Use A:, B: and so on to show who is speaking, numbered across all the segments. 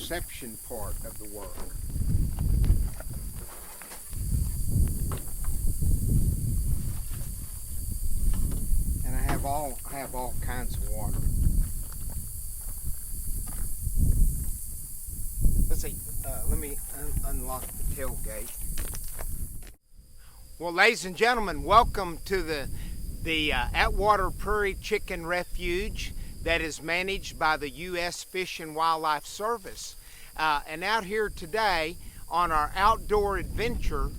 A: perception part of the work. And I have all kinds of water. Let's see. Let me unlock the tailgate. Well, ladies and gentlemen, welcome to the Attwater Prairie Chicken Refuge that is managed by the U.S. Fish and Wildlife Service. And out here today on our outdoor adventure,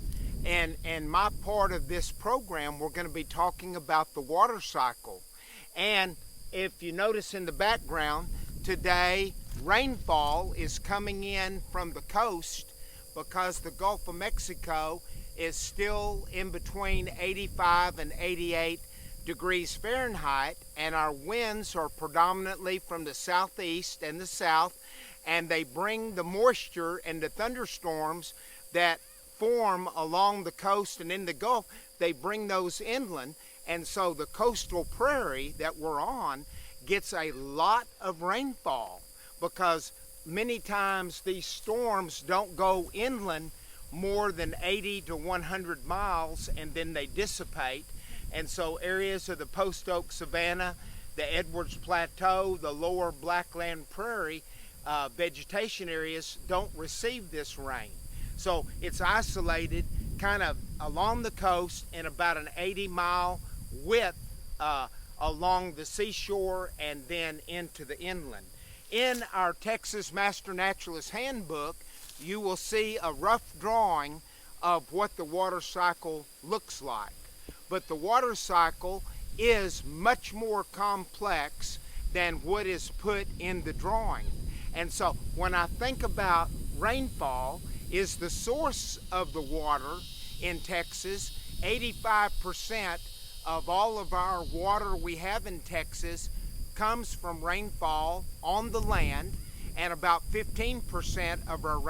A: and my part of this program, we're going to be talking about the water cycle. And if you notice in the background, today rainfall is coming in from the coast because the Gulf of Mexico is still in between 85 and 88 degrees Fahrenheit, and our winds are predominantly from the southeast and the south, and they bring the moisture and the thunderstorms that form along the coast and in the Gulf. They bring those inland, and so the coastal prairie that we're on gets a lot of rainfall because many times these storms don't go inland more than 80 to 100 miles and then they dissipate. And so areas of the Post Oak Savanna, the Edwards Plateau, the lower Blackland Prairie vegetation areas don't receive this rain. So it's isolated kind of along the coast in about an 80-mile width along the seashore and then into the inland. In our Texas Master Naturalist Handbook, you will see a rough drawing of what the water cycle looks like. But the water cycle is much more complex than what is put in the drawing. And so when I think about rainfall is the source of the water in Texas, 85% of all of our water we have in Texas comes from rainfall on the land, and about 15% of our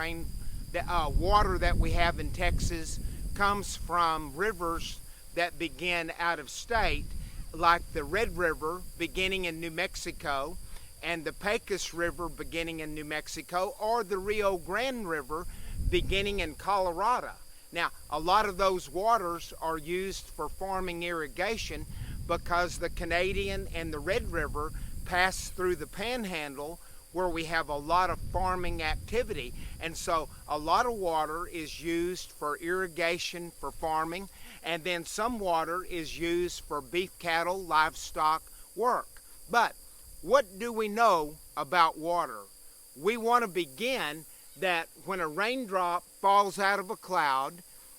A: water that we have in Texas comes from rivers that begin out of state, like the Red River beginning in New Mexico and the Pecos River beginning in New Mexico, or the Rio Grande River beginning in Colorado. Now, a lot of those waters are used for farming irrigation because the Canadian and the Red River pass through the Panhandle where we have a lot of farming activity. And so a lot of water is used for irrigation for farming, and then some water is used for beef cattle, livestock work. But what do we know about water? We want to begin that when a raindrop falls out of a cloud,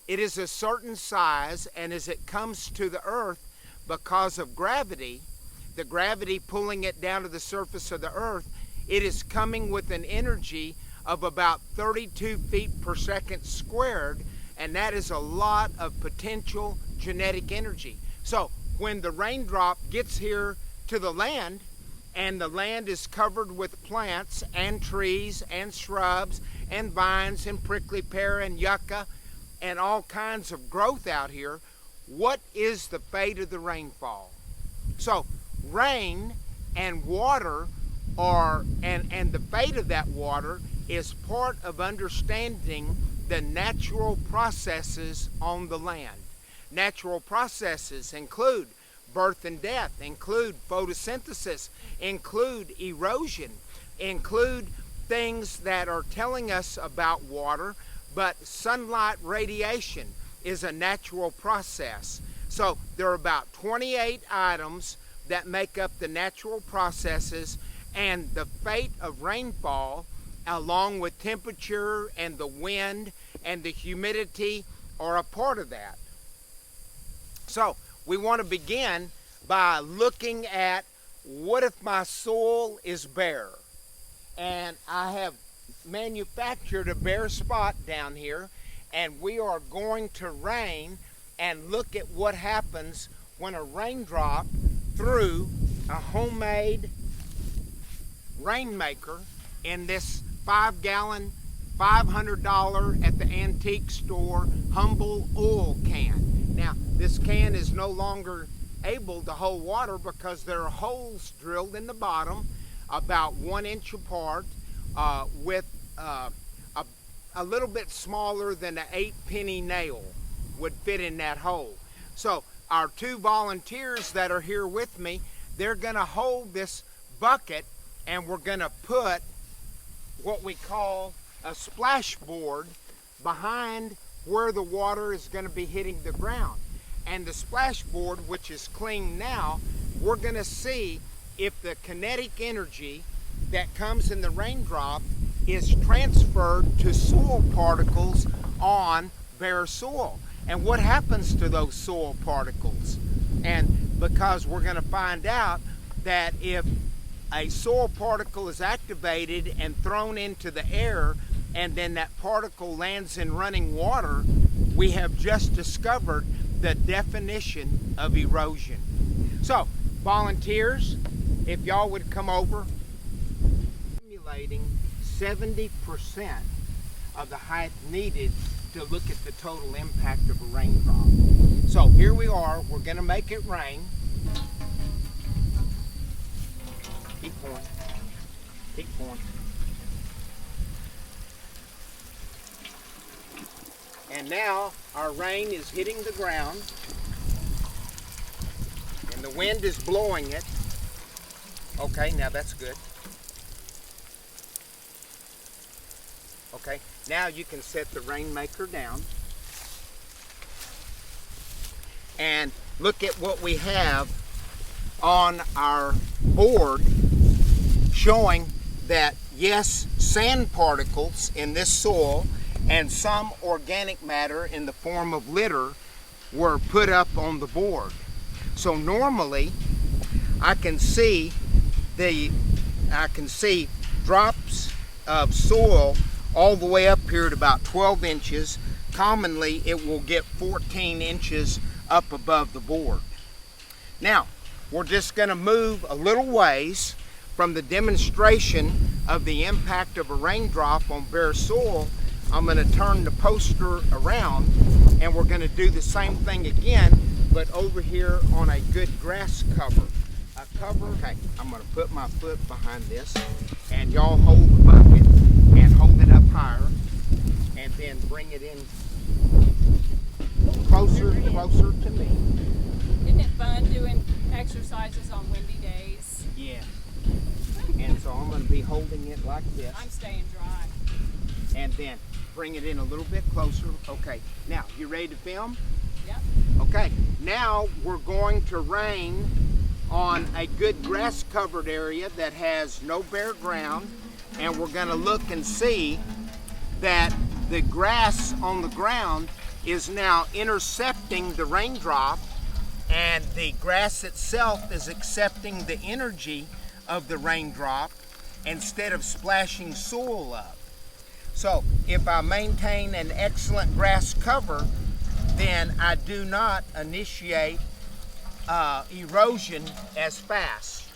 A: it is a certain size, and as it comes to the earth, because of gravity, the gravity pulling it down to the surface of the earth, it is coming with an energy of about 32 feet per second squared, and that is a lot of potential genetic energy. So when the raindrop gets here to the land, and the land is covered with plants and trees and shrubs and vines and prickly pear and yucca and all kinds of growth out here, what is the fate of the rainfall? So rain and water are, and the fate of that water is part of understanding the natural processes on the land. Natural processes include birth and death, include photosynthesis, include erosion, include things that are telling us about water, but sunlight radiation is a natural process. So there are about 28 items that make up the natural processes, and the fate of rainfall, along with temperature and the wind and the humidity, are a part of that. So we want to begin by looking at what if my soil is bare, and I have manufactured a bare spot down here, and we are going to rain and look at what happens when a raindrop through a homemade rainmaker in this 5-gallon, $500 at the antique store Humble oil can. Now, this can is no longer able to hold water because there are holes drilled in the bottom about 1 inch apart with a, a little bit smaller than an 8-penny nail would fit in that hole. So our 2 volunteers that are here with me, they're going to hold this bucket and we're going to put what we call a splash board behind where the water is going to be hitting the ground. And the splash board, which is clean now, we're going to see if the kinetic energy that comes in the raindrop is transferred to soil particles on bare soil. And what happens to those soil particles? And because we're going to find out that if a soil particle is activated and thrown into the air and then that particle lands in running water, we have just discovered the definition of erosion. So, volunteers, if y'all would come over, simulating 70% of the height needed to look at the total impact of a raindrop. So here we are, we're going to make it rain. Keep going, keep going. And now our rain is hitting the ground and the wind is blowing it. Okay, now that's good. Okay, now you can set the rainmaker down and look at what we have on our board showing that yes, sand particles in this soil and some organic matter in the form of litter were put up on the board. So normally I can see drops of soil all the way up here at about 12 inches. Commonly it will get 14 inches up above the board. Now we're just going to move a little ways from the demonstration of the impact of a raindrop on bare soil. I'm going to turn the poster around and we're going to do the same thing again, but over here on a good grass cover. Okay, I'm going to put my foot behind this and y'all hold the bucket and hold it up higher and then bring it in closer to me.
B: Isn't it fun doing exercises on windy days?
A: Yeah. And so I'm going to be holding it like this.
B: I'm staying dry.
A: And then bring it in a little bit closer. Okay, now you ready to film?
B: Yep.
A: Okay, now we're going to rain on a good grass covered area that has no bare ground, and we're going to look and see that the grass on the ground is now intercepting the raindrop and the grass itself is accepting the energy of the raindrop instead of splashing soil up. So if I maintain an excellent grass cover, then I do not initiate erosion as fast.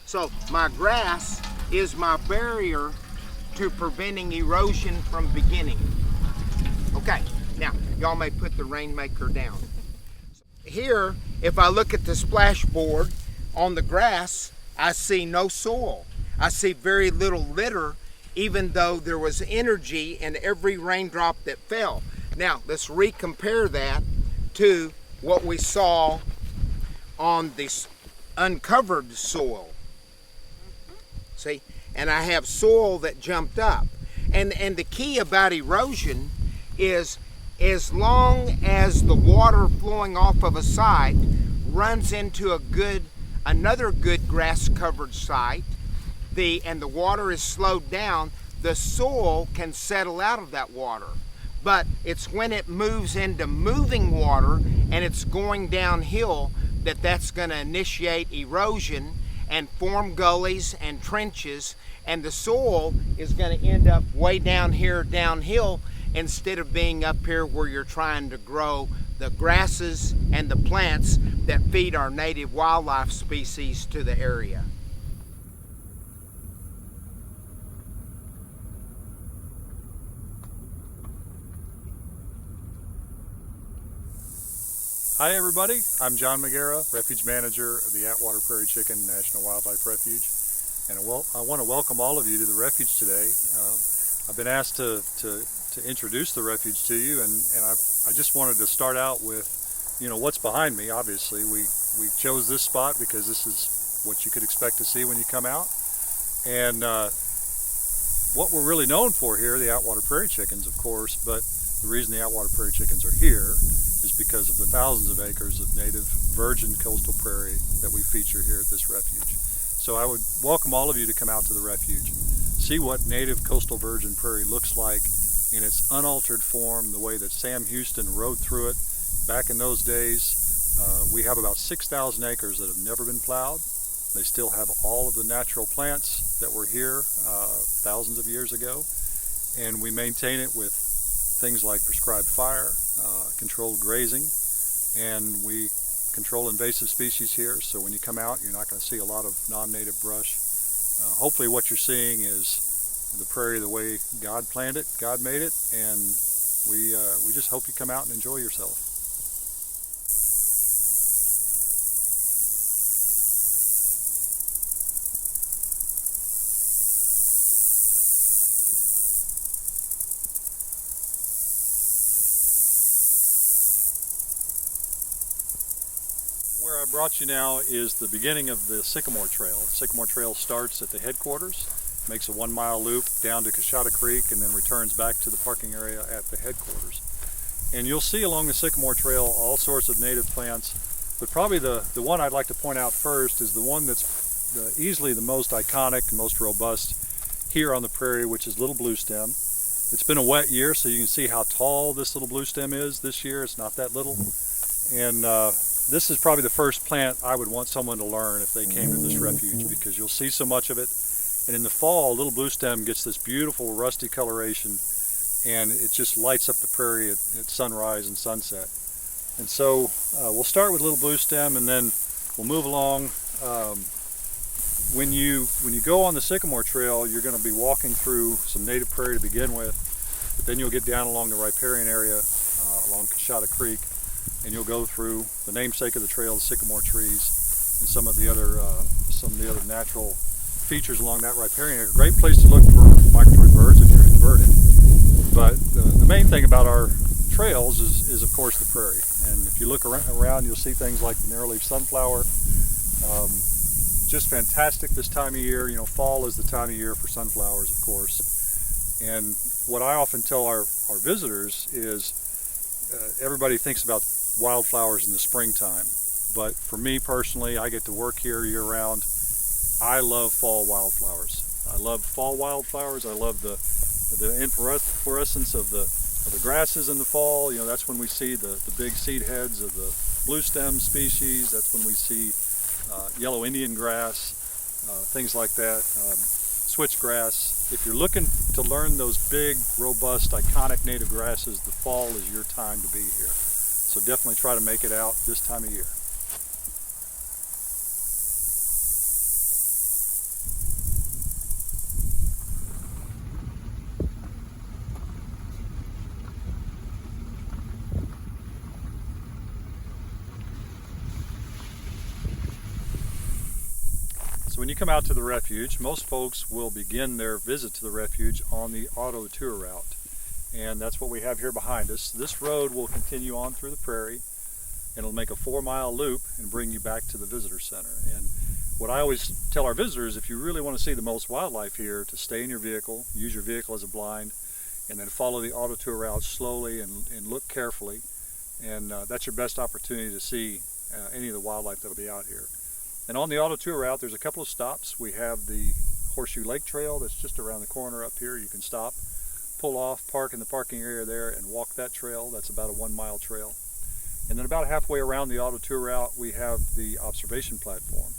A: So my grass is my barrier to preventing erosion from beginning. Okay, now y'all may put the rainmaker down. Here, if I look at the splash board on the grass, I see no soil. I see very little litter, even though there was energy in every raindrop that fell. Now, let's recompare that to what we saw on this uncovered soil. See? And I have soil that jumped up. And the key about erosion is as long as the water flowing off of a site runs into another good grass covered site, and the water is slowed down, the soil can settle out of that water. But it's when it moves into moving water and it's going downhill that's going to initiate erosion and form gullies and trenches, and the soil is going to end up way down here downhill instead of being up here where you're trying to grow the grasses and the plants that feed our native wildlife species to the area.
C: Hi everybody, I'm John McGarrah, Refuge Manager of the Attwater Prairie Chicken National Wildlife Refuge, and I want to welcome all of you to the refuge today. I've been asked to introduce the refuge to you, and I just wanted to start out with, what's behind me. Obviously, we chose this spot because this is what you could expect to see when you come out. And what we're really known for here, the Attwater Prairie Chickens, of course, but the reason the Attwater Prairie Chickens are here is because of the thousands of acres of native virgin coastal prairie that we feature here at this refuge. So I would welcome all of you to come out to the refuge, see what native coastal virgin prairie looks like in its unaltered form, the way that Sam Houston rode through it back in those days. We have about 6,000 acres that have never been plowed. They still have all of the natural plants that were here thousands of years ago, and we maintain it with things like prescribed fire, controlled grazing, and we control invasive species here, so when you come out you're not going to see a lot of non-native brush. Hopefully what you're seeing is the prairie the way God planned it, God made it, and we just hope you come out and enjoy yourself. Where I brought you now is the beginning of the Sycamore Trail. The Sycamore Trail starts at the headquarters, makes a 1-mile loop down to Coshada Creek, and then returns back to the parking area at the headquarters. And you'll see along the Sycamore Trail all sorts of native plants, but probably the one I'd like to point out first is the one that's easily the most iconic and most robust here on the prairie, which is little bluestem. It's been a wet year, so you can see how tall this little bluestem is this year. It's not that little. And this is probably the first plant I would want someone to learn if they came to this refuge, because you'll see so much of it. And in the fall, little bluestem gets this beautiful rusty coloration, and it just lights up the prairie at sunrise and sunset. And so we'll start with little bluestem, and then we'll move along. When you go on the Sycamore Trail, you're going to be walking through some native prairie to begin with, but then you'll get down along the riparian area along Coshada Creek, and you'll go through the namesake of the trail, the sycamore trees, and some of the other natural features along that riparian area. A great place to look for migratory birds if you're inverted. But the main thing about our trails is of course the prairie. And if you look around, you'll see things like the narrowleaf sunflower. Just fantastic this time of year. Fall is the time of year for sunflowers, of course. And what I often tell our visitors is everybody thinks about wildflowers in the springtime, but for me personally, I get to work here year-round. I love fall wildflowers. I love fall wildflowers. I love the inflorescence of the grasses in the fall. That's when we see the big seed heads of the bluestem species. That's when we see yellow Indian grass, things like that, switchgrass. If you're looking to learn those big, robust, iconic native grasses, the fall is your time to be here. So definitely try to make it out this time of year. So when you come out to the refuge, most folks will begin their visit to the refuge on the auto tour route. And that's what we have here behind us. This road will continue on through the prairie, and it'll make a 4-mile loop and bring you back to the visitor center. And what I always tell our visitors, if you really want to see the most wildlife here, to stay in your vehicle, use your vehicle as a blind, and then follow the auto tour route slowly and look carefully. And that's your best opportunity to see any of the wildlife that'll be out here. And on the auto tour route, there's a couple of stops. We have the Horseshoe Lake Trail that's just around the corner up here. You can stop, pull off, park in the parking area there, and walk that trail. That's about a 1-mile trail. And then about halfway around the auto tour route, we have the observation platform.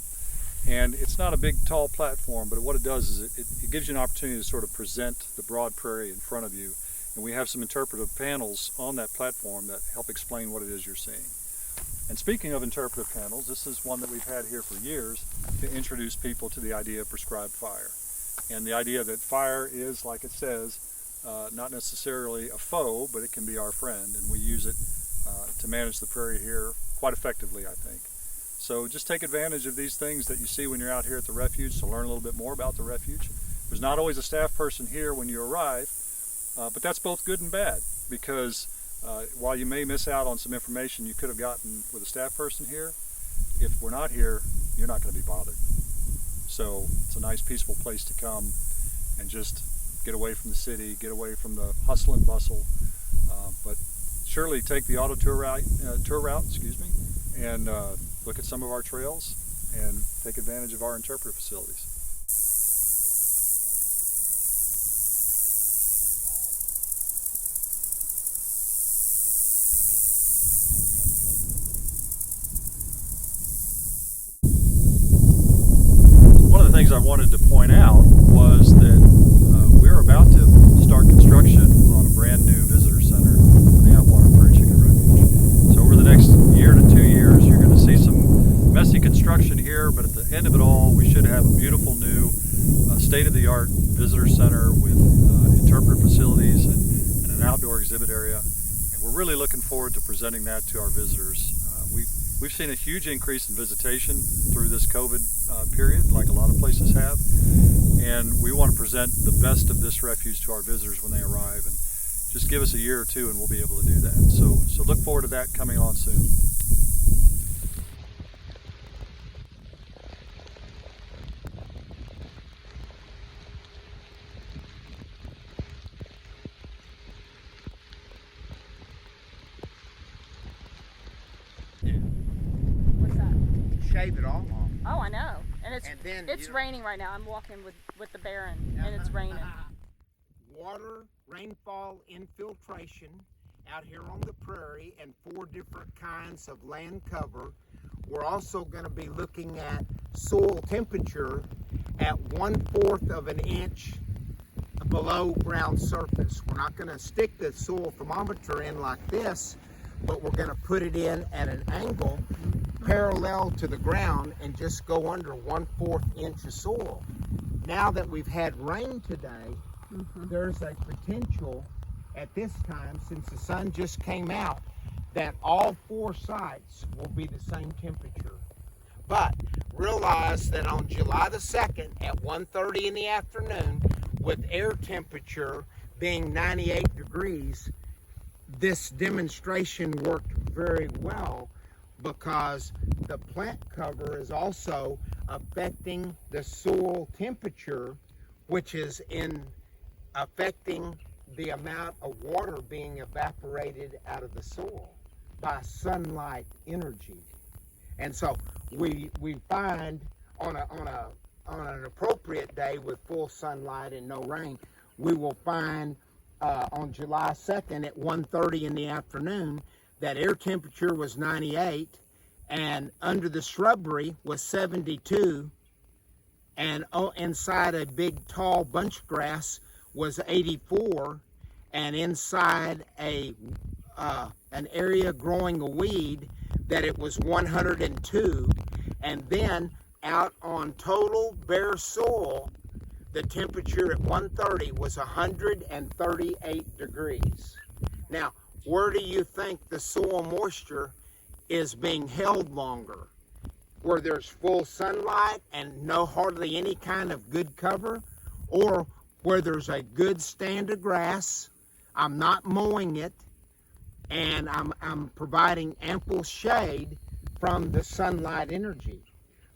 C: And it's not a big, tall platform, but what it does is it gives you an opportunity to sort of present the broad prairie in front of you. And we have some interpretive panels on that platform that help explain what it is you're seeing. And speaking of interpretive panels, this is one that we've had here for years to introduce people to the idea of prescribed fire. And the idea that fire is, like it says, not necessarily a foe, but it can be our friend, and we use it to manage the prairie here quite effectively, I think. So just take advantage of these things that you see when you're out here at the refuge to learn a little bit more about the refuge. There's not always a staff person here when you arrive, but that's both good and bad, because while you may miss out on some information you could have gotten with a staff person here, if we're not here, you're not going to be bothered. So it's a nice peaceful place to come and just get away from the city, get away from the hustle and bustle, but surely take the auto tour route, and look at some of our trails and take advantage of our interpreter facilities. One of the things I wanted to point out was that we're about to start construction on a brand new visitor center for the Attwater Prairie Chicken Refuge. So over the next year to 2 years, you're going to see some messy construction here, but at the end of it all, we should have a beautiful new state-of-the-art visitor center with interpreter facilities and an outdoor exhibit area. And we're really looking forward to presenting that to our visitors. We've seen a huge increase in visitation through this COVID period, like a lot of places have, and we want to present the best of this refuge to our visitors when they arrive, and just give us a year or two and we'll be able to do that. So look forward to that coming on soon.
B: What's that?
A: Shave it all off.
B: Oh, I know. And
A: then
B: it's raining right now. I'm walking with the Barron, and it's raining.
A: Water, rainfall infiltration out here on the prairie, and 4 different kinds of land cover. We're also going to be looking at soil temperature at 1/4 of an inch below ground surface. We're not going to stick the soil thermometer in like this, but we're going to put it in at an angle parallel to the ground and just go under 1/4 inch of soil. Now that we've had rain today, there's a potential at this time, since the sun just came out, that all 4 sites will be the same temperature. But realize that on July the 2nd at 1:30 in the afternoon, with air temperature being 98 degrees, this demonstration worked very well, because the plant cover is also affecting the soil temperature, which is affecting the amount of water being evaporated out of the soil by sunlight energy. And so we find on an appropriate day with full sunlight and no rain, we will find on July 2nd at 1:30 in the afternoon that air temperature was 98, and under the shrubbery was 72, and inside a big tall bunch grass was 84, and inside an area growing a weed that it was 102, and then out on total bare soil, the temperature at 1:30 was 138 degrees. Now, where do you think the soil moisture is being held longer? Where there's full sunlight and hardly any kind of good cover, or where there's a good stand of grass, I'm not mowing it, and I'm providing ample shade from the sunlight energy.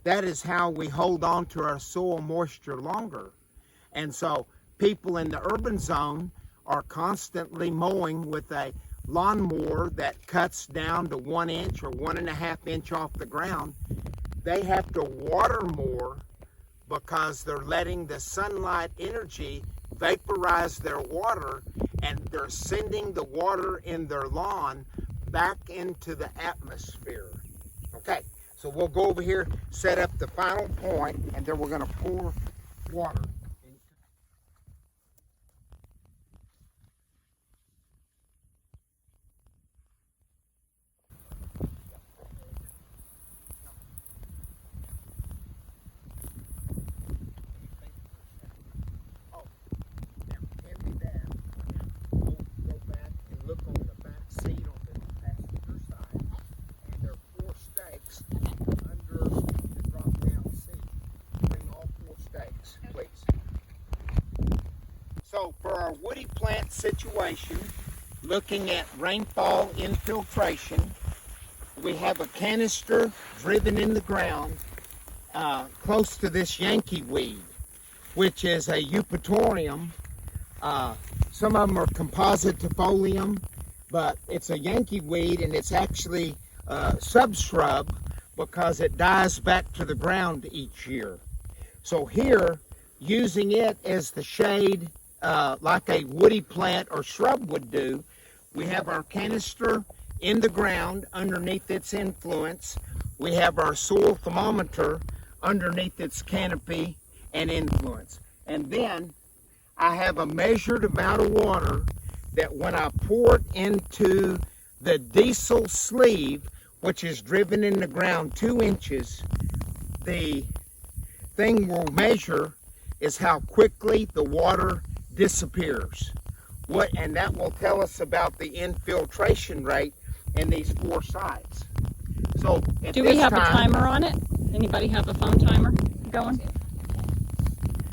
A: That is how we hold on to our soil moisture longer. And so people in the urban zone are constantly mowing with a lawnmower that cuts down to 1 inch or 1.5 inch off the ground. They have to water more because they're letting the sunlight energy vaporize their water, and they're sending the water in their lawn back into the atmosphere. Okay, so we'll go over here, set up the final point, and then we're going to pour water. Under the drop-down seat. Bring all 4 stakes, please. situation, looking at rainfall infiltration. We have a canister driven in the ground close to this Yankee weed, which is a eupatorium. Some of them are compositifolium, but it's a Yankee weed, and it's actually subshrub because it dies back to the ground each year. So here, using it as the shade, like a woody plant or shrub would do, we have our canister in the ground underneath its influence. We have our soil thermometer underneath its canopy and influence. And then I have a measured amount of water that when I pour it into the diesel sleeve, which is driven in the ground 2 inches, the thing we'll measure is how quickly the water disappears. And that will tell us about the infiltration rate in these 4 sites. So
B: Do we have a timer on it? Anybody have a phone timer going?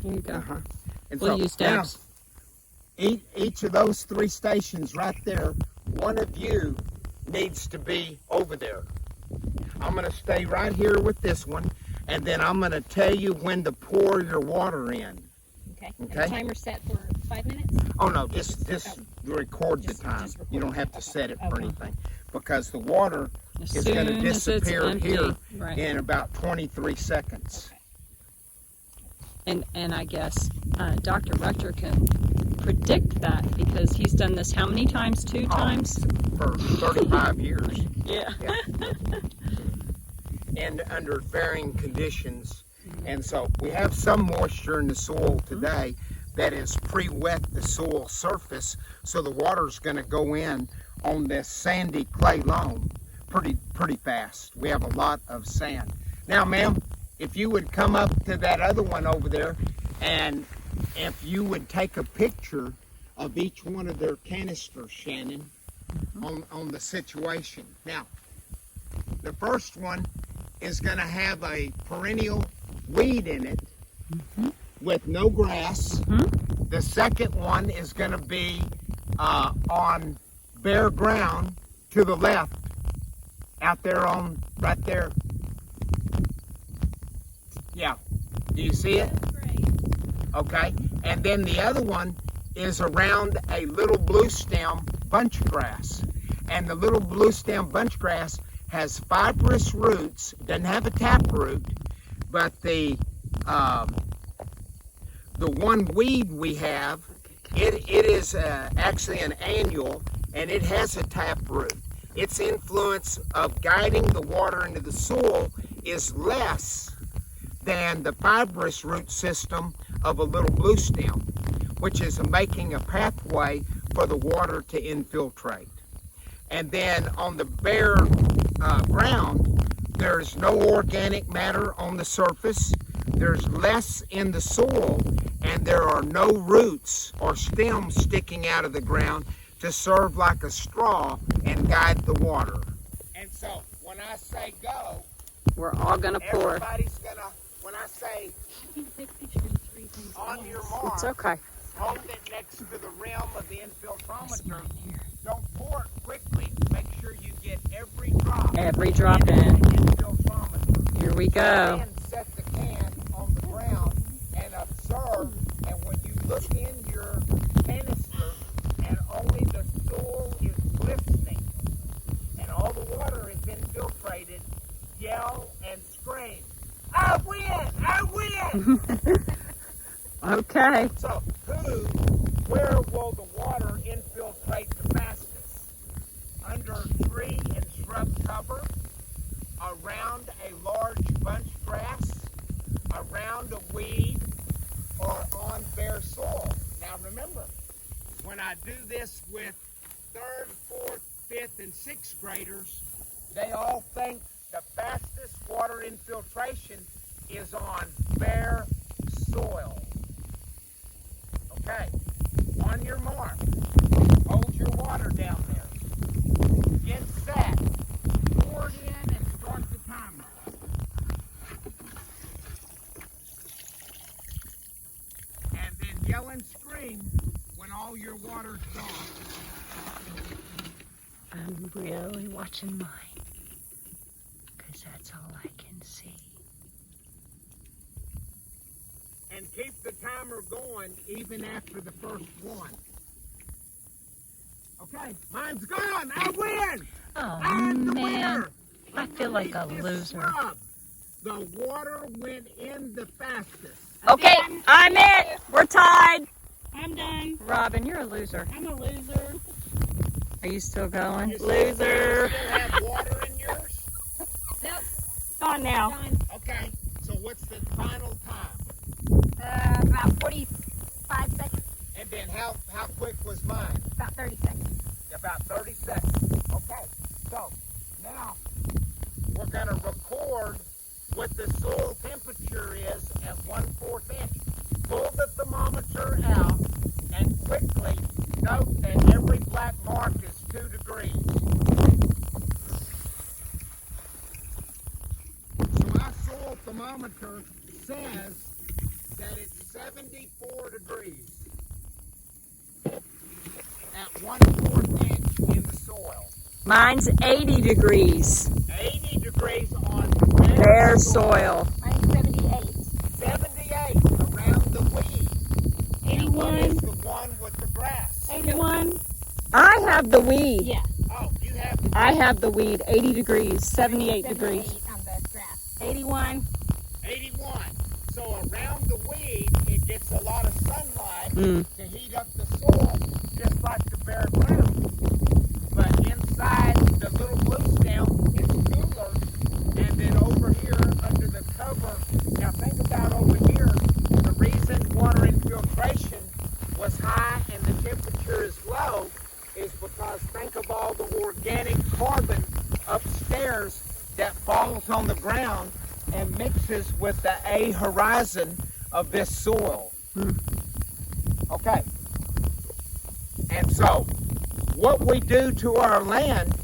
B: Here you go.
A: And
B: We'll use Deb's.
A: Now, each of those 3 stations right there, one of you needs to be over there. I'm going to stay right here with this one, and then I'm going to tell you when to pour your water in.
D: Okay. And the timer's set for 5 minutes?
A: Oh no, just record the time. You don't have to set it for anything, because the water is going to disappear here in about 23 seconds.
B: And I guess Dr. Rector can predict that because he's done this how many times? 2 times?
A: For 35 years.
B: Yeah.
A: And under varying conditions. And so we have some moisture in the soil today that has pre-wet the soil surface, so the water's going to go in on this sandy clay loam pretty fast. We have a lot of sand. Now, ma'am, if you would come up to that other one over there, and if you would take a picture of each one of their canisters, Shannon, on the situation. Now, the first one is going to have a perennial weed in it with no grass. The second one is going to be on bare ground to the left, out there right there. Yeah, do you see it? Okay, and then the other one is around a little blue stem bunch grass, and the little blue stem bunch grass has fibrous roots, doesn't have a taproot, but the one weed we have, it is actually an annual, and it has a taproot. Its influence of guiding the water into the soil is less than the fibrous root system of a little blue stem, which is making a pathway for the water to infiltrate. And then on the bare ground, there's no organic matter on the surface, there's less in the soil, and there are no roots or stems sticking out of the ground to serve like a straw and guide the water. And so when I say go,
B: we're all going to pour.
A: Everybody's going to, when I say on your mark,
B: it's okay.
A: Hold it next to the rim of the infiltrometer. Don't pour it quickly. Make sure you get every drop.
B: Every drop in.
A: Infiltrometer.
B: Here we go.
A: Then set the can on the ground and observe. And when you look in your canister and only the soil is glistening and all the water is infiltrated, yell and scream, "I win! I win!"
B: Okay.
A: So, where will the water infiltrate the fastest? Under tree and shrub cover, around a large bunch grass, around a weed, or on bare soil. Now remember, when I do this with 3rd, 4th, 5th, and 6th graders, they all think the fastest water infiltration is on bare soil. Okay, on your mark, hold your water down there. Get set, pour it in and start the timer. And then yell and scream when all your water's gone.
B: really watching mine, because that's all I can see.
A: And keep the timer going even after the first one. Okay, mine's gone. I win.
B: Oh,
A: I'm the
B: man.
A: winner.
B: I feel like a
A: This
B: loser.
A: scrub. The water went in the fastest.
B: Okay, I'm it. We're tied.
D: I'm done.
B: Robin, you're a loser.
D: I'm a loser.
B: Are you still going?
A: You
B: Loser.
A: still have water in yours?
D: Nope.
B: Gone now.
D: Done.
A: Okay, so what's the final time?
D: About 45 seconds.
A: And then how quick was mine?
D: About 30 seconds.
A: About 30 seconds. Okay, so now we're going to record what the soil temperature is at 1/4 inch. Pull the thermometer out and quickly note that every black mark is 2 degrees. So our soil thermometer says that it's 74 degrees at 1/4 inch in the soil.
B: Mine's 80 degrees.
A: 80 degrees on
B: Bare soil.
D: Mine's 78.
A: 78 around the weed. And what is
D: 81.
A: the one with the grass?
D: 81.
B: I have the weed.
D: Yeah.
A: Oh, you have the
B: I have the weed. 80 degrees. 78 degrees.
D: 78 on the grass.
B: 81.
A: 81. So around the weed, it gets a lot of sunlight to heat up the soil, just like the bare ground. But inside the little blue stem, it's cooler. And then over here, under the cover, now think about over here, the reason water infiltration was high and the temperature is low is because think of all the organic carbon upstairs that falls on the ground and mixes with the A horizon of this soil. Okay. And so, what we do to our land,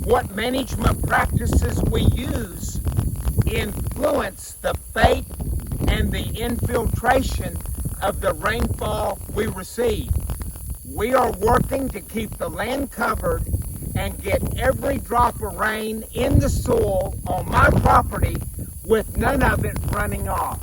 A: what management practices we use, influence the fate and the infiltration of the rainfall we receive. We are working to keep the land covered and get every drop of rain in the soil on my property with none of it running off.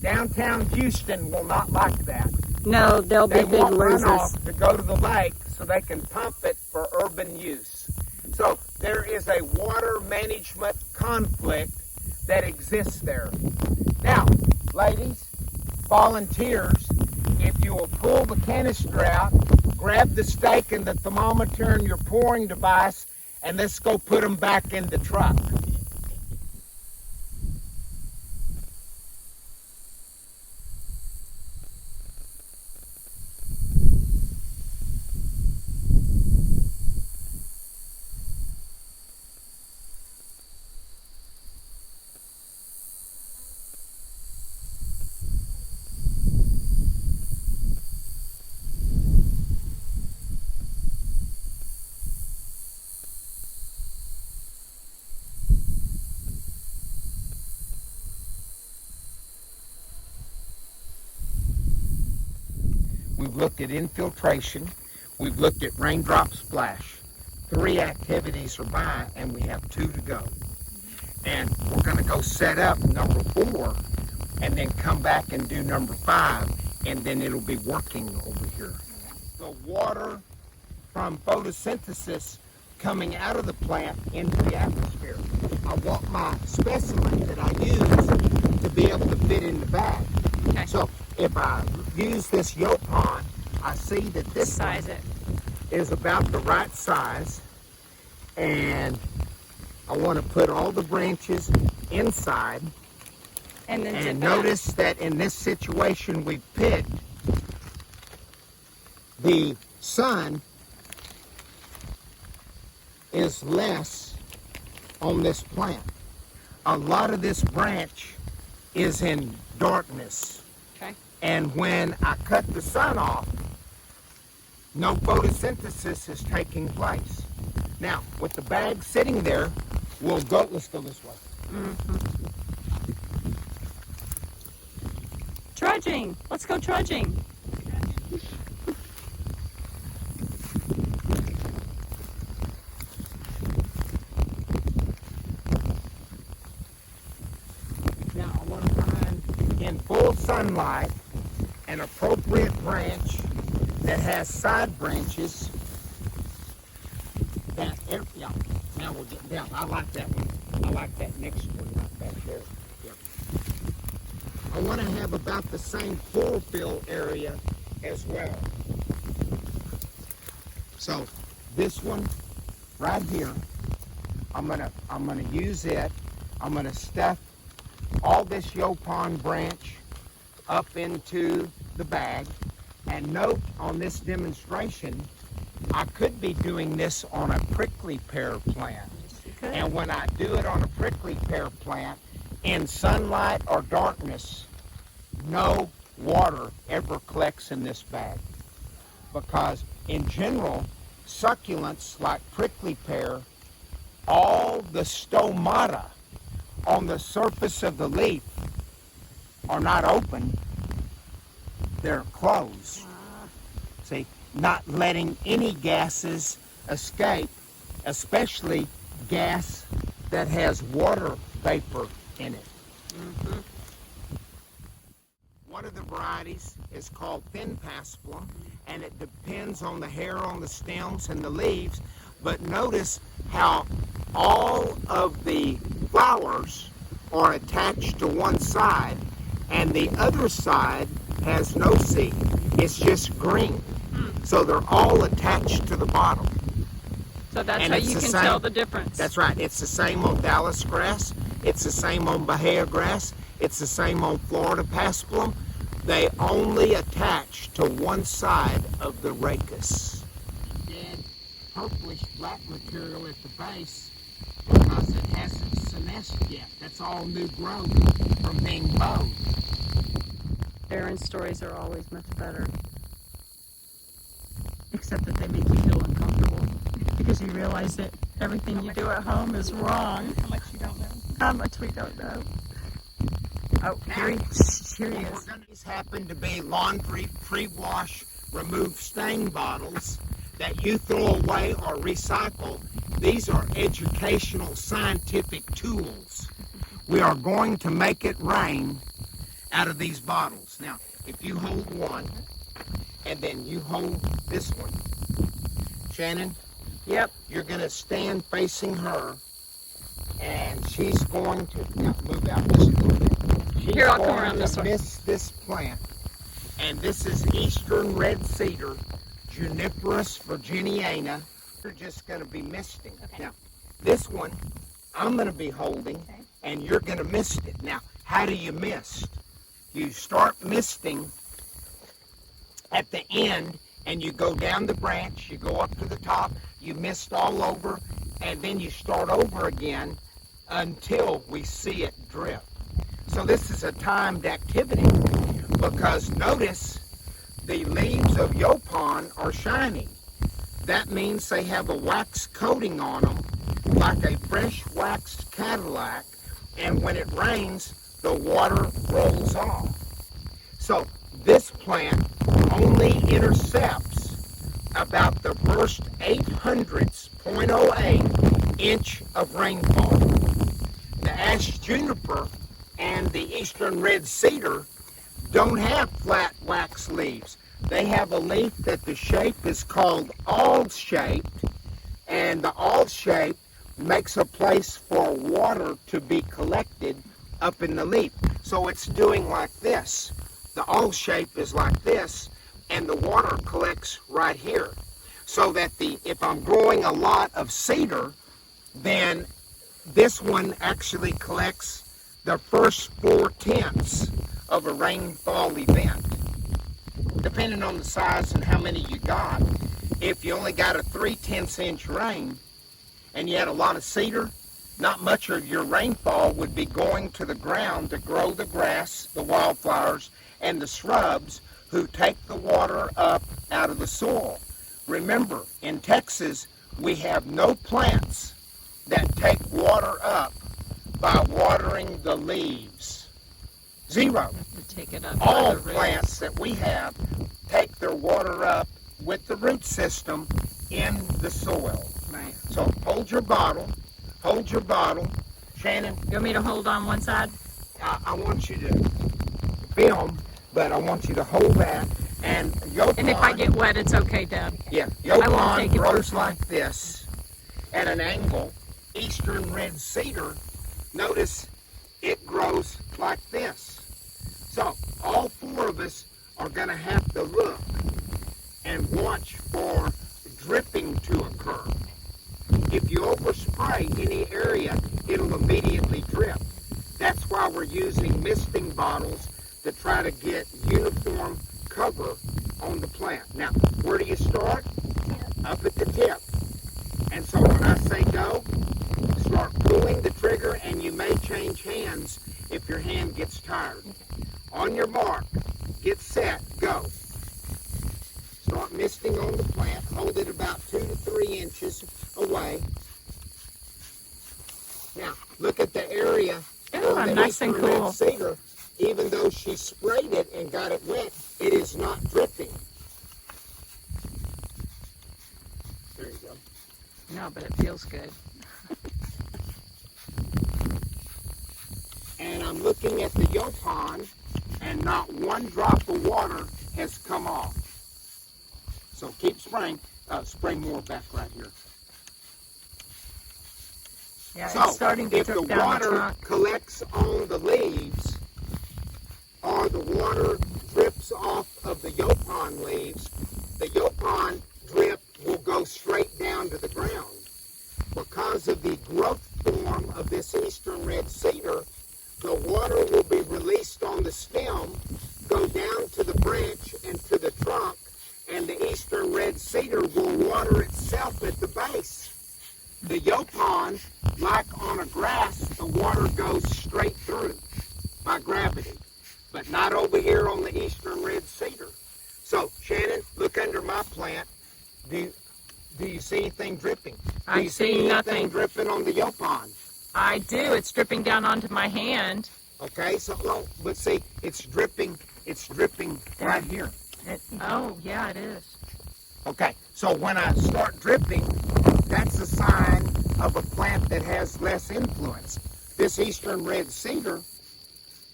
A: Downtown Houston will not like that.
B: No, they'll be
A: They
B: big
A: want
B: losers.
A: runoff to go to the lake so they can pump it for urban use. So there is a water management conflict that exists there. Now, ladies, volunteers, if you will pull the canister out, grab the stake and the thermometer and your pouring device, and let's go put them back in the truck. We've looked at infiltration. We've looked at raindrop splash. 3 activities are by, and we have 2 to go. And we're going to go set up number 4, and then come back and do number 5, and then it'll be working over here. The water from photosynthesis coming out of the plant into the atmosphere. I want my specimen that I use to be able to fit in the bag.
B: Okay.
A: So if I use this yolk pond, I see that this
B: Size it.
A: is about the right size, and I want to put all the branches inside.
B: And then
A: And
B: zip it
A: notice that in this situation we picked, the sun is less on this plant. A lot of this branch is in darkness.
B: Okay.
A: And when I cut the sun off, no photosynthesis is taking place. Now, with the bag sitting there, let's go this way.
B: Trudging. Let's go trudging.
A: sunlight, an appropriate branch that has side branches that, yeah, now we'll get down. I like that one. I like that next one right back there. Yeah. I want to have about the same chlorophyll area as well. So this one right here, I'm gonna use it. I'm gonna stuff all this Yopon branch up into the bag. And note on this demonstration, I could be doing this on a prickly pear plant. And when I do it on a prickly pear plant, in sunlight or darkness, no water ever collects in this bag. Because in general, succulents like prickly pear, all the stomata on the surface of the leaf are not open, they're closed. See, not letting any gases escape, especially gas that has water vapor in it. Mm-hmm. One of the varieties is called thin paspalum, and it depends on the hair on the stems and the leaves. But notice how all of the flowers are attached to one side, and the other side has no seed. It's just green. So they're all attached to the bottom.
B: So that's how you can tell the difference.
A: That's right. It's the same on Dallas grass. It's the same on Bahia grass. It's the same on Florida paspalum. They only attach to one side of the rachis. Dead purplish black material at the base because it hasn't senesced yet. That's all new growth from being mowed.
B: Barron's stories are always much better. Except that they make you feel uncomfortable because you realize that everything you do at home is wrong.
D: How much you don't know.
B: How much we don't know. Oh, here he is.
A: These happen to be laundry, pre-wash, remove stain bottles that you throw away or recycle. These are educational, scientific tools. We are going to make it rain out of these bottles. Now, if you hold one, and then you hold this one. Shannon?
B: Yep.
A: You're going to stand facing her, and she's going to, now move out just a little bit. She's
B: Here, I'll come around this way.
A: miss this plant, and this is eastern red cedar, Juniperus virginiana. You're just going to be misting. Okay. Now, this one, I'm going to be holding, and you're going to mist it. Now, how do you mist? You start misting at the end, and you go down the branch, you go up to the top, you mist all over, and then you start over again until we see it drip. So this is a timed activity because notice the leaves of Yopon are shiny. That means they have a wax coating on them like a fresh waxed Cadillac, and when it rains, the water rolls off. So this plant only intercepts about the first 0.08 inch of rainfall. The ash juniper and the eastern red cedar don't have flat wax leaves. They have a leaf that the shape is called awl-shaped, and the awl-shape makes a place for water to be collected up in the leaf. So it's doing like this. The awl shape is like this, and the water collects right here. So that if I'm growing a lot of cedar, then this one actually collects the first 4/10 of a rainfall event. Depending on the size and how many you got, if you only got a 3/10 inch rain and you had a lot of cedar, not much of your rainfall would be going to the ground to grow the grass, the wildflowers, and the shrubs who take the water up out of the soil. Remember, in Texas, we have no plants that take water up by watering the leaves. Zero.
B: Take it up.
A: All plants that we have take their water up with the root system in the soil.
B: Right.
A: So hold your bottle. Hold your bottle. Shannon,
B: You want me to hold on one side?
A: I want you to film but I want you to hold that. And your
B: And if I get wet, it's okay, Deb.
A: yeah, your
B: I won't
A: pond
B: take it
A: grows
B: personally.
A: like this at an angle. Eastern red cedar, notice it grows like this. So all four of us are going to have to look and watch for dripping to occur. If you overspray any area, it'll immediately drip. That's why we're using misting bottles to try to get uniform cover on the plant. Now, where do you start? Up at the tip. And so when I say go, start pulling the trigger, and you may change hands if your hand gets tired. On your mark, get set, go. Start misting on the plant. Hold it about 2 to 3 inches away. Now, look at the area
B: Ooh,
A: on the
B: nice and
A: eastern red
B: cool.
A: cedar. Even though she sprayed it and got it wet, it is not dripping. There you go.
B: No, but it feels good.
A: And I'm looking at the yolk pond, and not one drop of water has come off. So keep spraying. Spray more back right here.
B: Yeah,
A: So,
B: it's starting to
A: if
B: drip
A: the
B: down the
A: water
B: trunk.
A: collects on the leaves, or the water drips off of the yolk pond leaves, the yolk pond drip will go straight down to the ground. Because of the growth form of this eastern red cedar, the water will be released on the stem, go down to the branch and to the trunk, and the eastern red cedar will water itself at the base. The yolk pond, like on a grass, the water goes straight through by gravity, but not over here on the eastern red cedar. So, Shannon, look under my plant. Do you see anything dripping?
B: I
A: Do you
B: see
A: anything
B: nothing.
A: dripping on the yolk pond?
B: I do. It's dripping down onto my hand.
A: Okay, so no, but see, it's dripping right here.
B: Oh, yeah, it is.
A: Okay, so when I start dripping, that's a sign of a plant that has less influence. This eastern red cedar,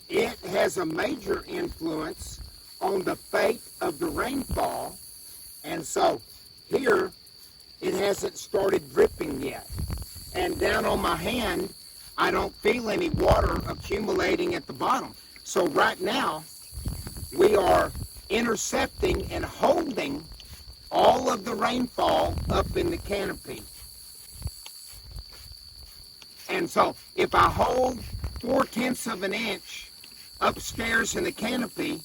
A: it has a major influence on the fate of the rainfall, and so here it hasn't started dripping yet. And down on my hand, I don't feel any water accumulating at the bottom. So right now, we are intercepting and holding all of the rainfall up in the canopy. And so if I hold 4/10 of an inch upstairs in the canopy,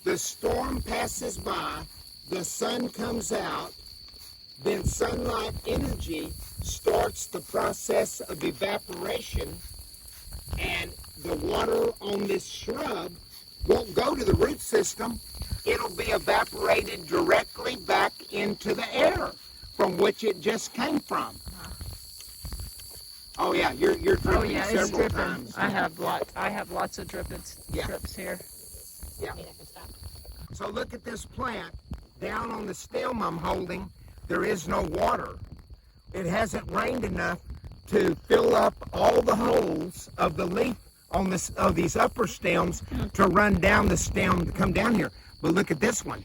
A: the storm passes by, the sun comes out, then sunlight energy starts the process of evaporation, and the water on this shrub won't go to the root system. It'll be evaporated directly back into the air from which it just came from. Oh yeah, you're dripping
B: Oh, yeah, it's
A: several
B: dripping.
A: times.
B: I have lots of drips here.
A: Yeah. So look at this plant. Down on the stem I'm holding, there is no water. It hasn't rained enough to fill up all the holes of the leaf on this of these upper stems to run down the stem to come down here. But look at this one.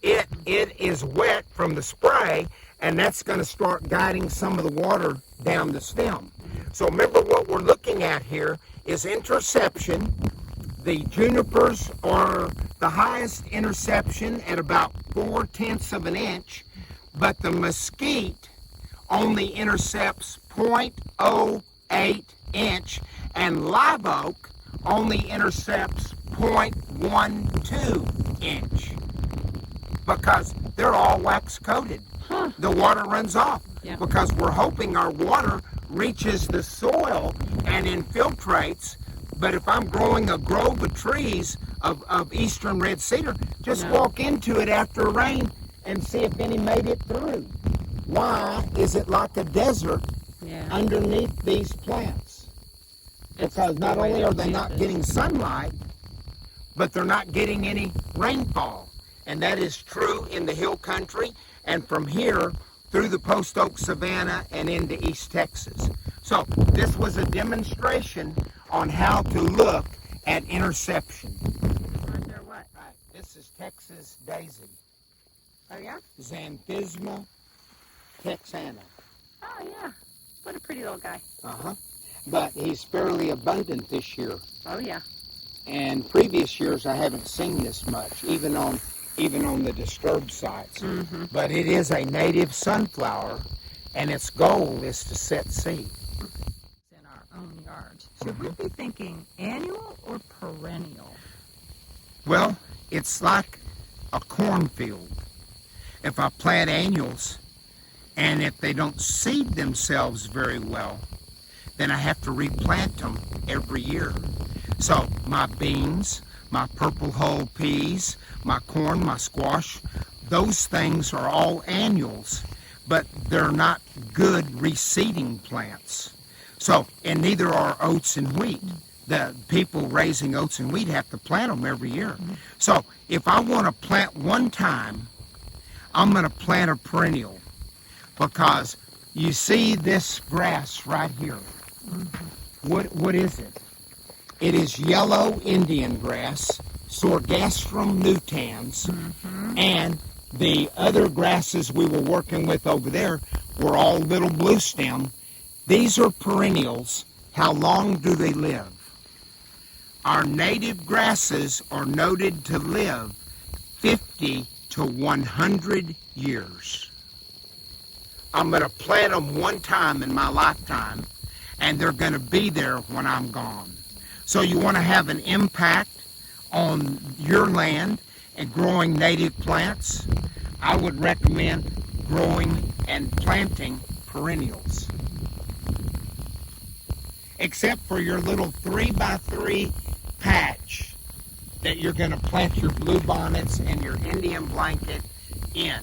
A: It is wet from the spray, and that's going to start guiding some of the water down the stem. So remember, what we're looking at here is interception. The junipers are the highest interception at about 4/10 of an inch, but the mesquite only intercepts 0.08 inch, and live oak only intercepts 0.12 inch, because they're all wax coated. The water runs off because we're hoping our water reaches the soil and infiltrates. But if I'm growing a grove of trees of eastern red cedar, just walk into it after rain and see if any made it through. Why is it like a desert underneath these plants? Because not only are they not getting sunlight, but they're not getting any rainfall. And that is true in the hill country and from here through the post oak savanna and into East Texas. So this was a demonstration on how to look at interception. Texas daisy,
B: Oh, yeah?
A: Xanthusma texana.
B: Oh, yeah. What a pretty little guy.
A: Uh-huh. But he's fairly abundant this year.
B: Oh, yeah.
A: And previous years I haven't seen this much, even on the disturbed sites.
B: Mm-hmm.
A: But it is a native sunflower, and its goal is to set seed.
B: In our own yard. Should we be thinking annual or perennial?
A: Well, it's like a cornfield. If I plant annuals, and if they don't seed themselves very well, then I have to replant them every year. So my beans, my purple hull peas, my corn, my squash, those things are all annuals, but they're not good reseeding plants. So, and neither are oats and wheat. The people raising oats and wheat have to plant them every year. So if I want to plant one time, I'm going to plant a perennial, because you see this grass right here. What is it? It is yellow Indian grass, Sorghastrum nutans, and the other grasses we were working with over there were all little blue stem. These are perennials. How long do they live? Our native grasses are noted to live 50 to 100 years. I'm going to plant them one time in my lifetime, and they're going to be there when I'm gone. So you want to have an impact on your land and growing native plants, I would recommend growing and planting perennials. Except for your little 3x3 patch that you're going to plant your bluebonnets and your Indian blanket in.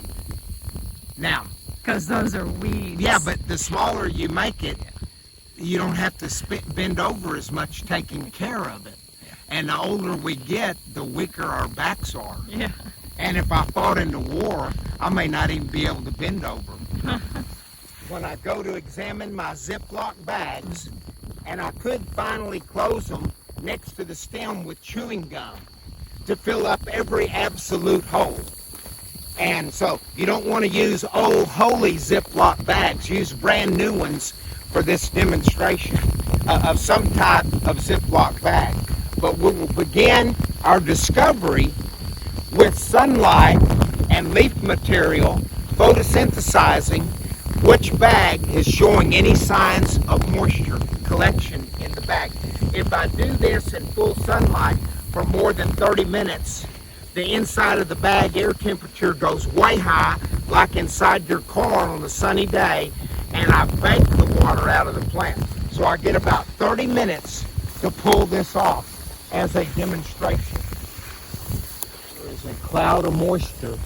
A: Now,
B: Because those are weeds.
A: yeah, but the smaller you make it, you don't have to bend over as much taking care of it. And the older we get, the weaker our backs are.
B: Yeah.
A: And if I fought in the war, I may not even be able to bend over. When I go to examine my Ziploc bags, and I could finally close them next to the stem with chewing gum to fill up every absolute hole. And so you don't want to use old holy Ziploc bags. Use brand new ones for this demonstration of some type of Ziploc bag. But we will begin our discovery with sunlight and leaf material photosynthesizing which bag is showing any signs of moisture collection in the bag. If I do this in full sunlight for more than 30 minutes, the inside of the bag air temperature goes way high, like inside your car on a sunny day, and I bake the water out of the plant. So I get about 30 minutes to pull this off as a demonstration. There is a cloud of moisture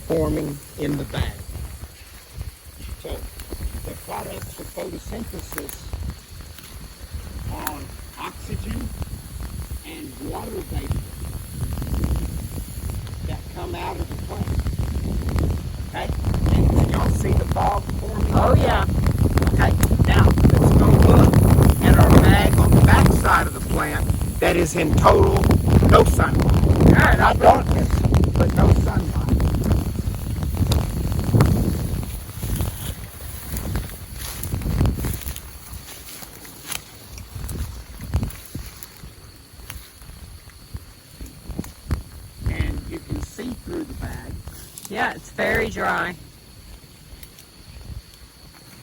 A: forming in the bag. So the products of photosynthesis are oxygen and water vapor that come out of the plant. Okay? And can y'all see the fog forming?
B: Oh, yeah.
A: Okay, now let's go look at our bag on the back side of the plant that is in total no sunlight. Not darkness, but no sunlight. And you can see through the bag
B: Yeah, it's very dry.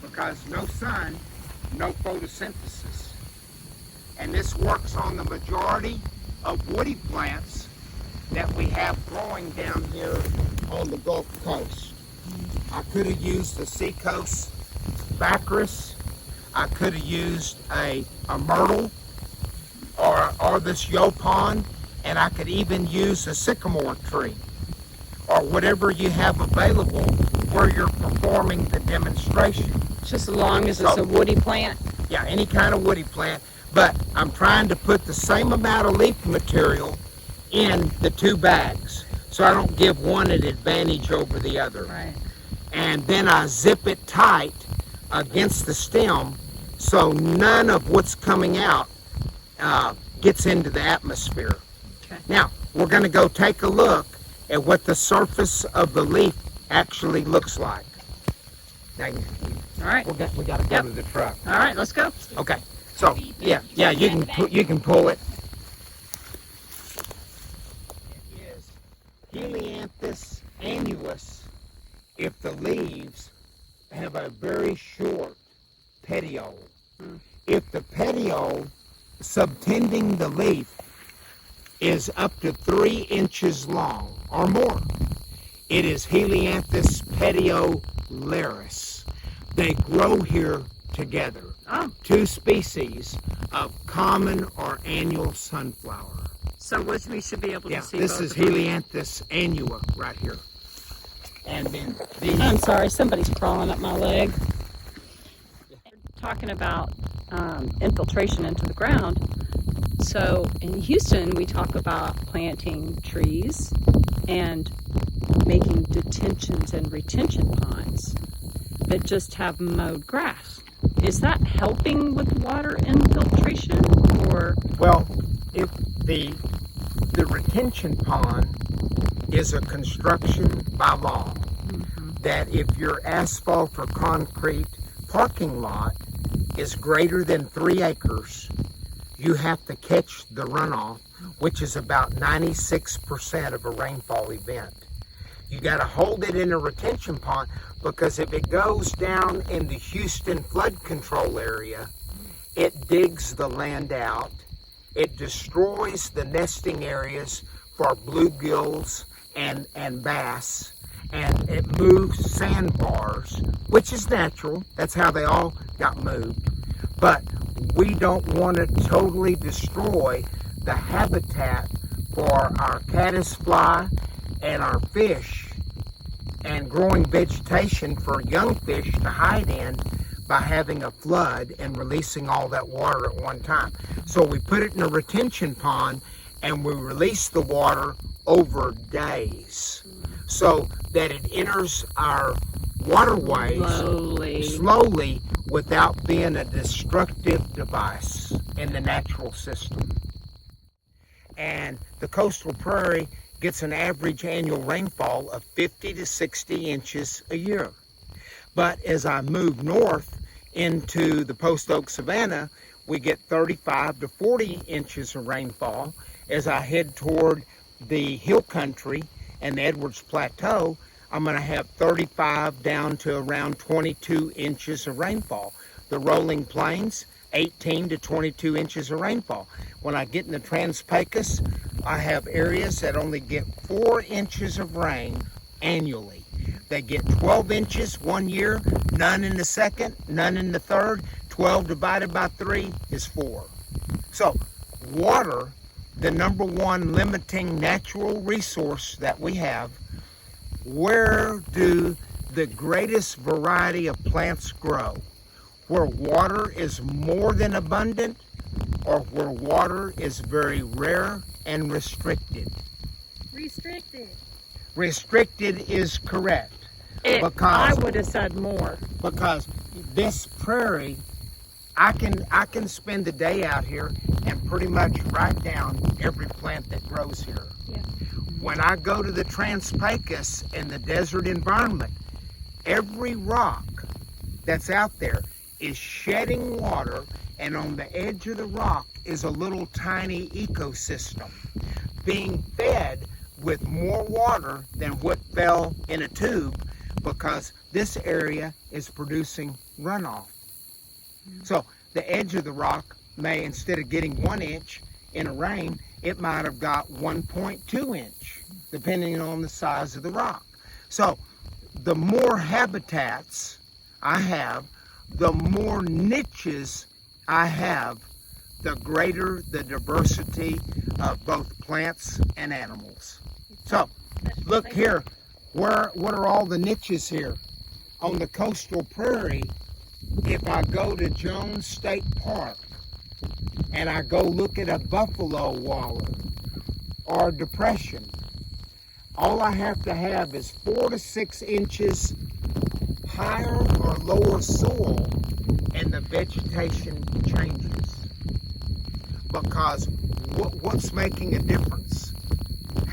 A: because no sun, no photosynthesis. And this works on the majority of woody plants that we have growing down here on the Gulf Coast. I could have used a Seacoast Bacchus. I could have used a myrtle or this yopon, and I could even use a sycamore tree or whatever you have available where you're performing the demonstration.
B: Just as long as it's a woody plant.
A: Yeah, any kind of woody plant, but I'm trying to put the same amount of leaf material in the two bags so I don't give one an advantage over the other.
B: Right.
A: And then I zip it tight against the stem so none of what's coming out gets into the atmosphere.
B: Okay.
A: Now, we're going to go take a look at what the surface of the leaf actually looks like. Now,
B: All right.
A: we got to go
B: Yep.
A: to the truck.
B: All right, let's go.
A: Okay. So yeah, you can pull it. It is Helianthus annuus if the leaves have a very short petiole. If the petiole subtending the leaf is up to 3 inches long or more, it is Helianthus petiolaris. They grow here together.
B: Oh,
A: 2 species of common or annual sunflower.
B: so we should be able to
A: Yeah,
B: see
A: this
B: both
A: is
B: of them.
A: Helianthus annua right here. And then these,
B: I'm sorry, somebody's crawling up my leg. Talking about infiltration into the ground. So in Houston, we talk about planting trees and making detentions and retention ponds that just have mowed grass. Is that helping with water infiltration, or?
A: well, if the retention pond is a construction by law that if your asphalt or concrete parking lot is greater than 3 acres, you have to catch the runoff, which is about 96% of a rainfall event. You got to hold it in a retention pond, because if it goes down in the Houston flood control area, it digs the land out, it destroys the nesting areas for bluegills and bass, and it moves sandbars, which is natural. That's how they all got moved. But we don't want to totally destroy the habitat for our caddisfly and our fish, and growing vegetation for young fish to hide in by having a flood and releasing all that water at one time. So we put it in a retention pond and we release the water over days so that it enters our waterways slowly without being a destructive device in the natural system. And the coastal prairie gets an average annual rainfall of 50 to 60 inches a year. But as I move north into the post oak savanna, we get 35 to 40 inches of rainfall. As I head toward the hill country and the Edwards Plateau, I'm going to have 35 down to around 22 inches of rainfall. The rolling plains, 18 to 22 inches of rainfall. When I get in the Trans-Pecos, I have areas that only get 4 inches of rain annually. They get 12 inches one year, none in the second, none in the third. 12 divided by 3 is 4. So water, the number one limiting natural resource that we have, where do the greatest variety of plants grow? Where water is more than abundant, or where water is very rare and restricted?
D: Restricted.
A: Restricted is correct.
B: I
A: Because
B: would have said more.
A: because this prairie, I can spend the day out here and pretty much write down every plant that grows here.
B: Yeah.
A: When I go to the Trans-Pecos in the desert environment, every rock that's out there is shedding water, and on the edge of the rock is a little tiny ecosystem being fed with more water than what fell in a tube, because this area is producing runoff. So the edge of the rock may, instead of getting 1 inch in a rain, it might have got 1.2 inch, depending on the size of the rock. So the more habitats I have, the more niches I have, the greater the diversity of both plants and animals. So look here, what are all the niches here? On the coastal prairie, if I go to Jones State Park and I go look at a buffalo waller or depression, all I have to have is 4 to 6 inches higher or lower soil, and the vegetation changes. Because what's making a difference?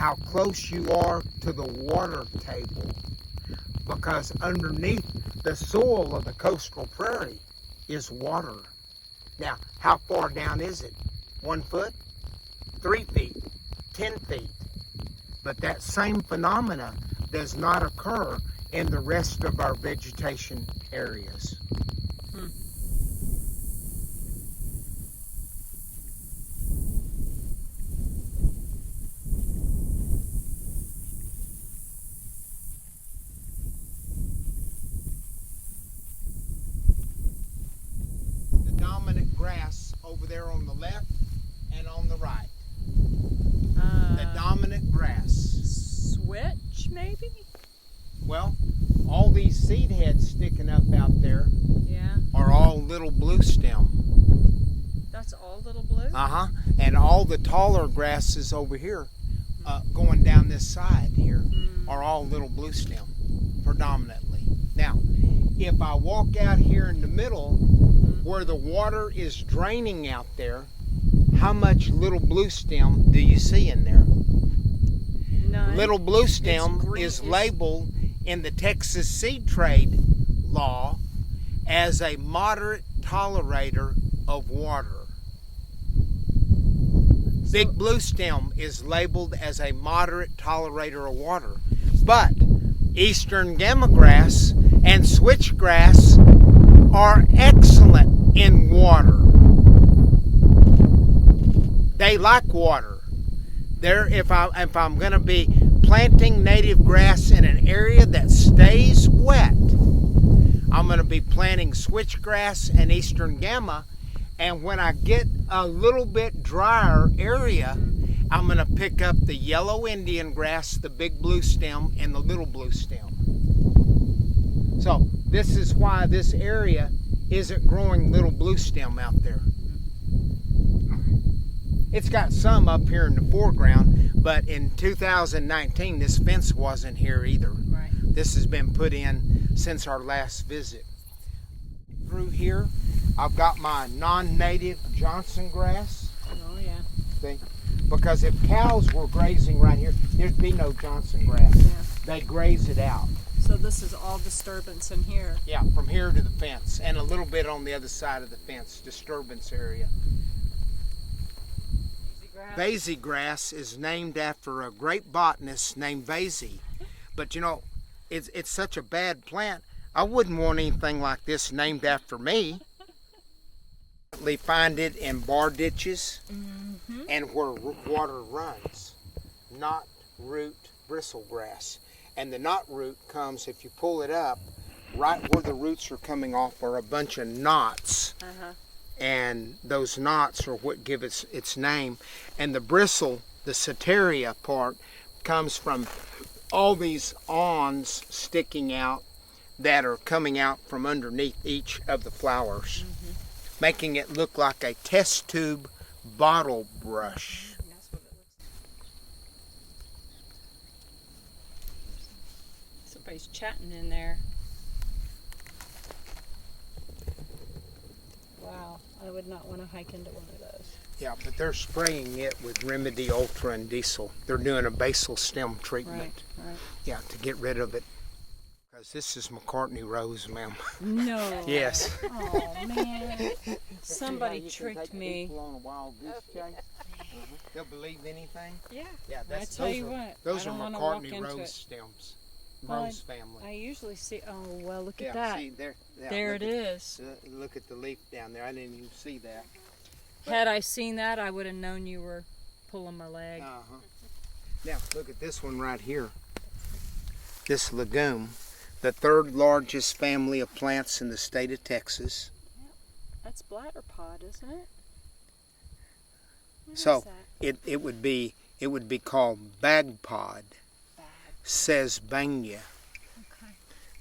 A: how close you are to the water table, because underneath the soil of the coastal prairie is water. Now, how far down is it? 1 foot? 3 feet? 10 feet? But that same phenomena does not occur in the rest of our vegetation areas. The dominant grass over there on the left and on the right. The dominant grass.
B: Switch, maybe?
A: Well, all these seed heads sticking up out there
B: Yeah.
A: are all little blue stem.
B: That's all little blue?
A: Uh-huh. And all the taller grasses over here, going down this side here, are all little blue stem, predominantly. Now, if I walk out here in the middle, where the water is draining out there, how much little blue stem do you see in there?
B: None.
A: Little blue stem
B: green.
A: is labeled in the Texas Seed Trade Law as a moderate tolerator of water. Big blue stem is labeled as a moderate tolerator of water. But eastern gamagrass and switchgrass are excellent in water. They like water. If I'm going to be planting native grass in an area that stays wet, I'm going to be planting switchgrass and eastern gamma. And when I get a little bit drier area, I'm going to pick up the yellow Indian grass, the big blue stem, and the little blue stem. So this is why this area isn't growing little blue stem out there. It's got some up here in the foreground, but in 2019, this fence wasn't here either.
B: Right.
A: This has been put in since our last visit. Through here, I've got my non-native Johnson grass.
B: Oh, yeah.
A: See? Because if cows were grazing right here, there'd be no Johnson grass.
B: Yeah.
A: They'd graze it out.
B: So this is all disturbance in here.
A: Yeah, from here to the fence, and a little bit on the other side of the fence, disturbance area. Vasey grass is named after a great botanist named Vasey. But you know, it's such a bad plant, I wouldn't want anything like this named after me. They find it in bar ditches and where water runs, knot root bristlegrass. And the knot root comes, if you pull it up, right where the roots are coming off are a bunch of knots. And those knots are what give it its name. And the bristle, the soteria part, comes from all these awns sticking out that are coming out from underneath each of the flowers, making it look like a test tube bottle brush.
B: That's what it looks like. Somebody's chatting in there. Wow, I would not want to hike into one of those.
A: Yeah, but they're spraying it with Remedy Ultra and Diesel. They're doing a basal stem treatment.
B: Right.
A: Yeah, to get rid of it. Because this is McCartney Rose, ma'am.
B: No.
A: Yes.
B: Oh, man. Somebody tricked me.
A: On a wild goose chase. They'll believe anything.
B: Yeah.
A: Yeah,
B: I tell you what.
A: Those
B: I
A: are
B: don't wanna walk
A: McCartney
B: into
A: Rose
B: it.
A: stems.
B: Well,
A: Rose family.
B: I usually see. Oh, well, look
A: Yeah,
B: at that.
A: see, there
B: There
A: look
B: it
A: at-
B: is.
A: Look at the leaf down there. I didn't even see that.
B: Had I seen that, I would have known you were pulling my leg.
A: Now, look at this one right here. This legume, the third largest family of plants in the state of Texas.
B: That's bladder pod, isn't it? What
A: So
B: is that?
A: it would be called bagpod, sesbania.
B: Okay.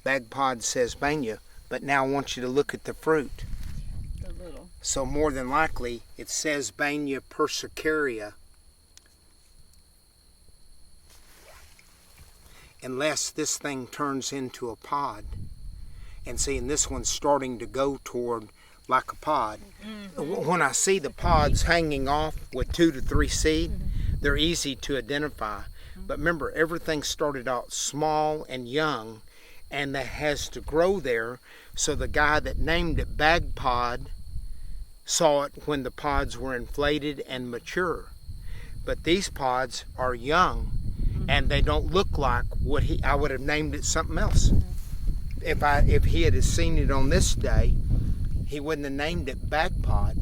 A: Bagpod sesbania. But now I want you to look at the fruit.
B: The little.
A: So more than likely, it's Sesbania persicaria. Unless this thing turns into a pod. And see, and this one's starting to go toward like a pod. When I see the pods hanging off with 2 to 3 seed, they're easy to identify. But remember, everything started out small and young, and that has to grow there. So the guy that named it bag pod saw it when the pods were inflated and mature. But these pods are young, and they don't look like what I would have named it something else. If he had seen it on this day, he wouldn't have named it bag pod.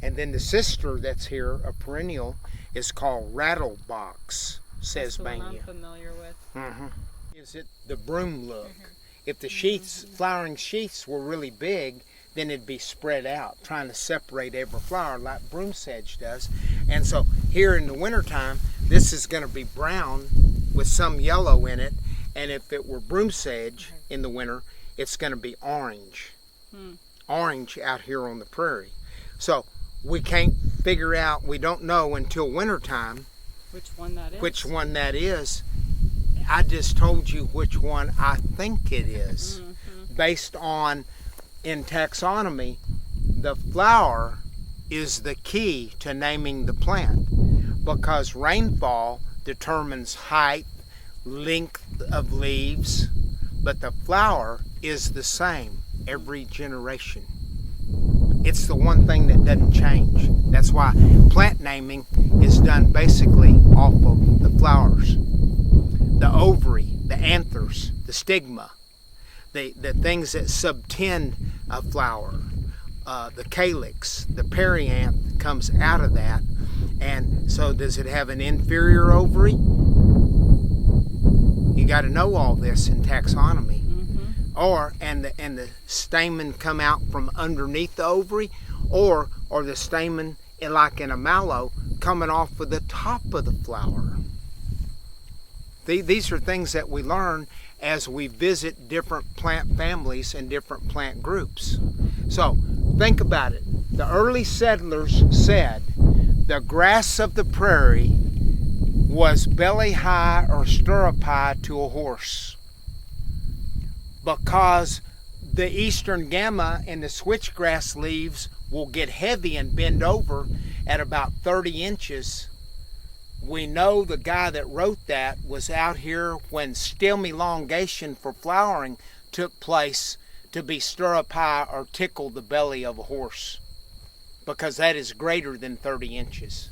A: And then the sister that's here, a perennial, is called rattlebox, says
B: That's the one
A: Mania.
B: I'm familiar with.
A: Is it the broom look? If the sheaths, flowering sheaths were really big, then it'd be spread out, trying to separate every flower like broom sedge does. And so here in the wintertime, this is going to be brown with some yellow in it. And if it were broom sedge in the winter, it's going to be orange. Orange out here on the prairie. So we can't figure out, we don't know until wintertime
B: Which one that is?
A: which one that is. I just told you which one I think it is. Based on, in taxonomy, the flower is the key to naming the plant, because rainfall determines height, length of leaves, but the flower is the same every generation. It's the one thing that doesn't change. That's why plant naming is done basically off of the flowers. The ovary, the anthers, the stigma, the things that subtend a flower, the calyx, the perianth comes out of that. And so does it have an inferior ovary? You got to know all this in taxonomy. Or and the stamen come out from underneath the ovary, or the stamen, like in a mallow, coming off of the top of the flower. These are things that we learn as we visit different plant families and different plant groups. So think about it. The early settlers said the grass of the prairie was belly high or stirrup high to a horse, because the eastern gamma and the switchgrass leaves will get heavy and bend over at about 30 inches. We know the guy that wrote that was out here when stem elongation for flowering took place to be stirrup high or tickle the belly of a horse, because that is greater than 30 inches.